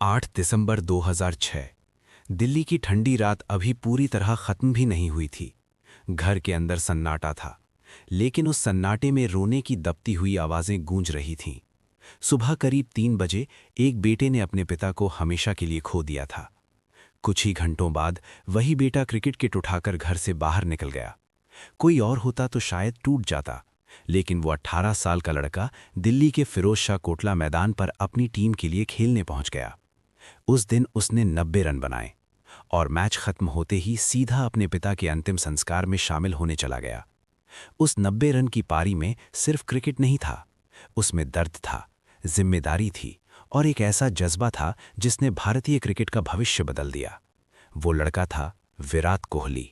8 दिसंबर 2006। दिल्ली की ठंडी रात अभी पूरी तरह खत्म भी नहीं हुई थी। घर के अंदर सन्नाटा था, लेकिन उस सन्नाटे में रोने की दबती हुई आवाजें गूंज रही थीं। सुबह करीब 3 बजे एक बेटे ने अपने पिता को हमेशा के लिए खो दिया था। कुछ ही घंटों बाद वही बेटा क्रिकेट किट उठाकर घर से बाहर निकल गया। कोई और होता तो शायद टूट जाता, लेकिन वो 18 साल का लड़का दिल्ली के फिरोज शाह कोटला मैदान पर अपनी टीम के लिए खेलने पहुंच गया। उस दिन उसने 90 रन बनाए और मैच खत्म होते ही सीधा अपने पिता के अंतिम संस्कार में शामिल होने चला गया। उस 90 रन की पारी में सिर्फ क्रिकेट नहीं था, उसमें दर्द था, जिम्मेदारी थी और एक ऐसा जज्बा था जिसने भारतीय क्रिकेट का भविष्य बदल दिया। वो लड़का था विराट कोहली।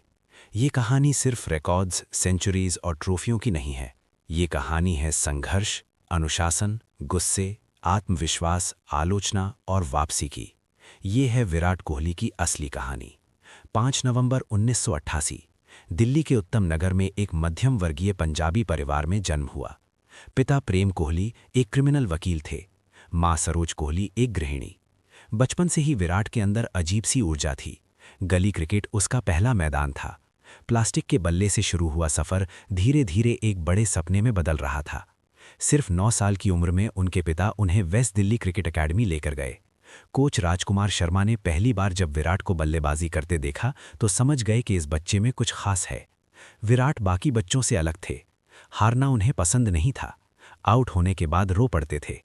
ये कहानी सिर्फ रिकॉर्ड्स, सेंचुरीज और ट्रॉफियों की नहीं है। ये कहानी है संघर्ष, अनुशासन, गुस्से, आत्मविश्वास, आलोचना और वापसी की। ये है विराट कोहली की असली कहानी। 5 नवंबर 1988 दिल्ली के उत्तम नगर में एक मध्यम वर्गीय पंजाबी परिवार में जन्म हुआ। पिता प्रेम कोहली एक क्रिमिनल वकील थे, मां सरोज कोहली एक गृहिणी। बचपन से ही विराट के अंदर अजीब सी ऊर्जा थी। गली क्रिकेट उसका पहला मैदान था। प्लास्टिक के बल्ले से शुरू हुआ सफर धीरे धीरे एक बड़े सपने में बदल रहा था। सिर्फ 9 साल की उम्र में उनके पिता उन्हें वेस्ट दिल्ली क्रिकेट अकेडमी लेकर गए। कोच राजकुमार शर्मा ने पहली बार जब विराट को बल्लेबाजी करते देखा तो समझ गए कि इस बच्चे में कुछ खास है। विराट बाकी बच्चों से अलग थे। हारना उन्हें पसंद नहीं था। आउट होने के बाद रो पड़ते थे।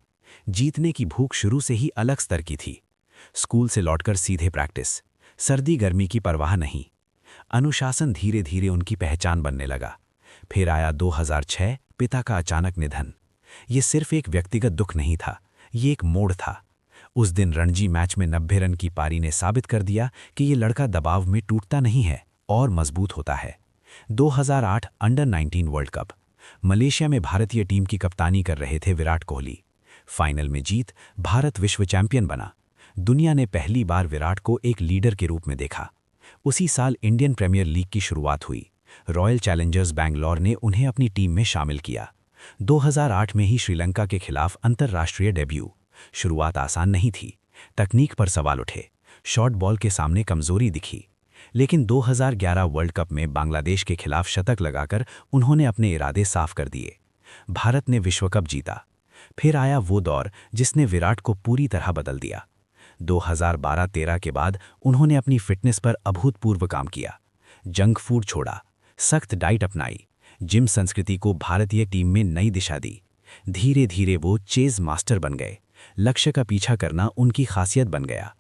जीतने की भूख शुरू से ही अलग स्तर की थी। स्कूल से लौटकर सीधे प्रैक्टिस, सर्दी गर्मी की परवाह नहीं। अनुशासन धीरे धीरे उनकी पहचान बनने लगा। फिर आया 2006, पिता का अचानक निधन। ये सिर्फ एक व्यक्तिगत दुख नहीं था, ये एक मोड़ था। उस दिन रणजी मैच में 90 रन की पारी ने साबित कर दिया कि ये लड़का दबाव में टूटता नहीं है और मजबूत होता है। 2008 अंडर 19 वर्ल्ड कप। मलेशिया में भारतीय टीम की कप्तानी कर रहे थे विराट कोहली। फाइनल में जीत, भारत विश्व चैंपियन बना। दुनिया ने पहली बार विराट को एक लीडर के रूप में देखा। उसी साल इंडियन प्रीमियर लीग की शुरुआत हुई। रॉयल चैलेंजर्स बैंगलोर ने उन्हें अपनी टीम में शामिल किया। 2008 में ही श्रीलंका के खिलाफ अंतर्राष्ट्रीय डेब्यू। शुरुआत आसान नहीं थी। तकनीक पर सवाल उठे, शॉर्ट बॉल के सामने कमजोरी दिखी। लेकिन 2011 वर्ल्ड कप में बांग्लादेश के खिलाफ शतक लगाकर उन्होंने अपने इरादे साफ कर दिए। भारत ने विश्व कप जीता। फिर आया वो दौर जिसने विराट को पूरी तरह बदल दिया। 2012-13 के बाद उन्होंने अपनी फिटनेस पर अभूतपूर्व काम किया। जंक फूड छोड़ा, सख्त डाइट अपनाई, जिम संस्कृति को भारतीय टीम में नई दिशा दी। धीरे धीरे वो चेज मास्टर बन गए। लक्ष्य का पीछा करना उनकी खासियत बन गया।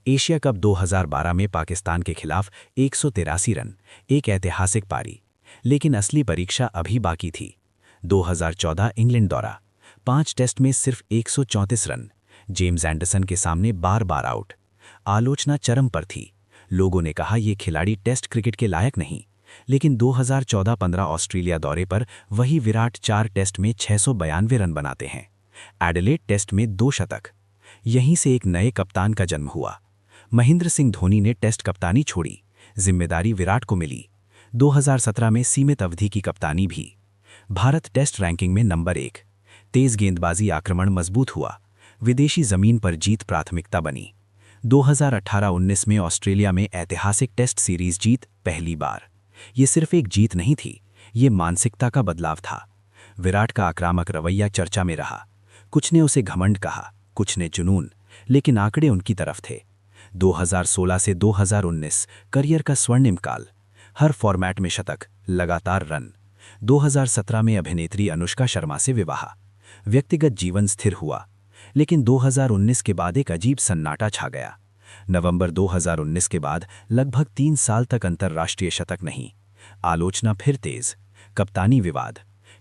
एशिया कप 2012 में पाकिस्तान के खिलाफ 183 रन, एक ऐतिहासिक पारी। लेकिन असली परीक्षा अभी बाकी थी। 2014 इंग्लैंड दौरा, 5 टेस्ट में सिर्फ 134 रन, जेम्स एंडरसन के सामने बार बार आउट। आलोचना चरम पर थी। लोगों ने कहा ये खिलाड़ी टेस्ट क्रिकेट के लायक नहीं। लेकिन 2014-15 ऑस्ट्रेलिया दौरे पर वही विराट 4 टेस्ट में 692 रन बनाते हैं। एडिलेड टेस्ट में 2 शतक। यहीं से एक नए कप्तान का जन्म हुआ। महेंद्र सिंह धोनी ने टेस्ट कप्तानी छोड़ी, जिम्मेदारी विराट को मिली। 2017 में सीमित अवधि की कप्तानी भी। भारत टेस्ट रैंकिंग में नंबर 1। तेज गेंदबाजी आक्रमण मजबूत हुआ। विदेशी जमीन पर जीत प्राथमिकता बनी। 2018-19 में ऑस्ट्रेलिया में ऐतिहासिक टेस्ट सीरीज जीत पहली बार। ये सिर्फ एक जीत नहीं थी, ये मानसिकता का बदलाव था। विराट का आक्रामक रवैया चर्चा में रहा। कुछ ने उसे घमंड कहा, कुछ ने जुनून, लेकिन आंकड़े उनकी तरफ थे। 2016 से 2019 करियर का स्वर्णिम काल। हर फॉर्मेट में शतक, लगातार रन। 2017 में अभिनेत्री अनुष्का शर्मा से विवाह। व्यक्तिगत जीवन स्थिर हुआ। लेकिन 2019 के बाद एक अजीब सन्नाटा छा गया। नवंबर 2019 के बाद लगभग 3 साल तक अंतर्राष्ट्रीय शतक नहीं। आलोचना फिर तेज। कप्तानी विवाद।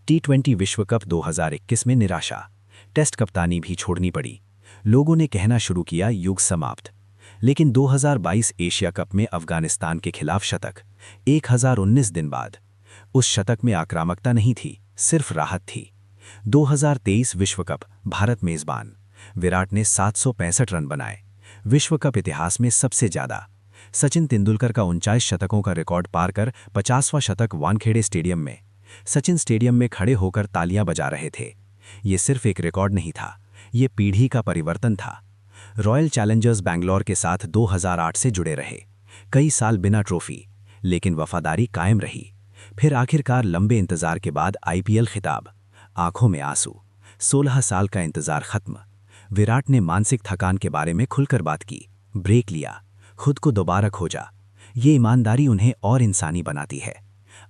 T20 विश्व कप 2021 में निराशा। टेस्ट कप्तानी भी छोड़नी पड़ी। लोगों ने कहना शुरू किया युग समाप्त। लेकिन 2022 एशिया कप में अफगानिस्तान के खिलाफ शतक, 1019 दिन बाद। उस शतक में आक्रामकता नहीं थी, सिर्फ राहत थी। 2023 विश्व कप, भारत मेजबान। विराट ने 765 रन बनाए, विश्व कप इतिहास में सबसे ज्यादा। सचिन तेंदुलकर का 49 शतकों का रिकॉर्ड पार कर 50वां शतक वानखेड़े स्टेडियम में। सचिन स्टेडियम में खड़े होकर तालियां बजा रहे थे। ये सिर्फ एक रिकॉर्ड नहीं था, ये पीढ़ी का परिवर्तन था। रॉयल चैलेंजर्स बैंगलोर के साथ 2008 से जुड़े रहे, कई साल बिना ट्रॉफी, लेकिन वफादारी कायम रही। फिर आखिरकार लंबे इंतजार के बाद आईपीएल खिताब, आंखों में आंसू, 16 साल का इंतजार खत्म। विराट ने मानसिक थकान के बारे में खुलकर बात की, ब्रेक लिया, खुद को दोबारा खोजा। ये ईमानदारी उन्हें और इंसानी बनाती है।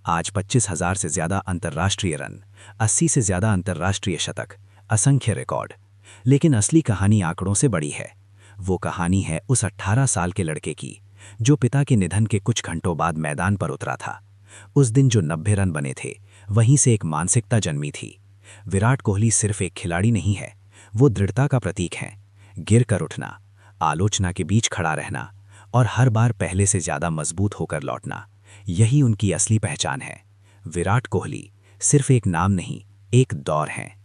आज 25,000 से ज्यादा अंतर्राष्ट्रीय रन, 80 से ज्यादा अंतर्राष्ट्रीय शतक, असंख्य रिकॉर्ड। लेकिन असली कहानी आंकड़ों से बड़ी है। वो कहानी है उस 18 साल के लड़के की, जो पिता के निधन के कुछ घंटों बाद मैदान पर उतरा था। उस दिन जो 90 रन बने थे, वहीं से एक मानसिकता जन्मी थी। विराट कोहली सिर्फ एक खिलाड़ी नहीं है, वो दृढ़ता का प्रतीक है। गिर कर उठना, आलोचना के बीच खड़ा रहना और हर बार पहले से ज्यादा मजबूत होकर लौटना, यही उनकी असली पहचान है। विराट कोहली सिर्फ एक नाम नहीं, एक दौर है।